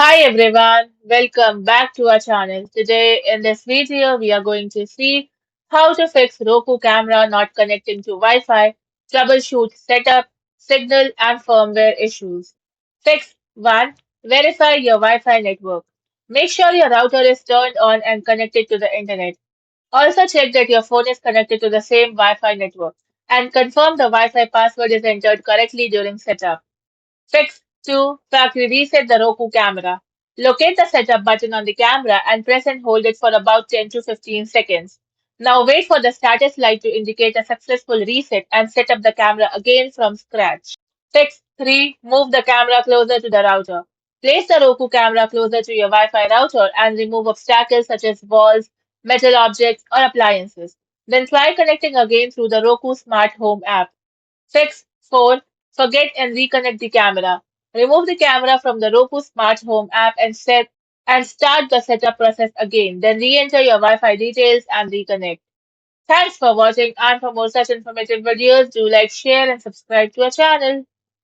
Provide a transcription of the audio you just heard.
Hi everyone, welcome back to our channel. Today in this video we are going to see how to fix Roku camera not connecting to Wi-Fi, troubleshoot setup, signal and firmware issues. Fix 1. Verify your Wi-Fi network. Make sure your router is turned on and connected to the internet. Also check that your phone is connected to the same Wi-Fi network and confirm the Wi-Fi password is entered correctly during setup. Fix 2. Factory reset the Roku camera. Locate the setup button on the camera and press and hold it for about 10 to 15 seconds. Now wait for the status light to indicate a successful reset and set up the camera again from scratch. Fix 3. Move the camera closer to the router. Place the Roku camera closer to your Wi-Fi router and remove obstacles such as walls, metal objects, or appliances. Then try connecting again through the Roku Smart Home app. Fix 4. Forget and reconnect the camera. Remove the camera from the Roku Smart Home app and start the setup process again. Then re-enter your Wi-Fi details and reconnect. Thanks for watching, and for more such informative videos, do like, share and subscribe to our channel.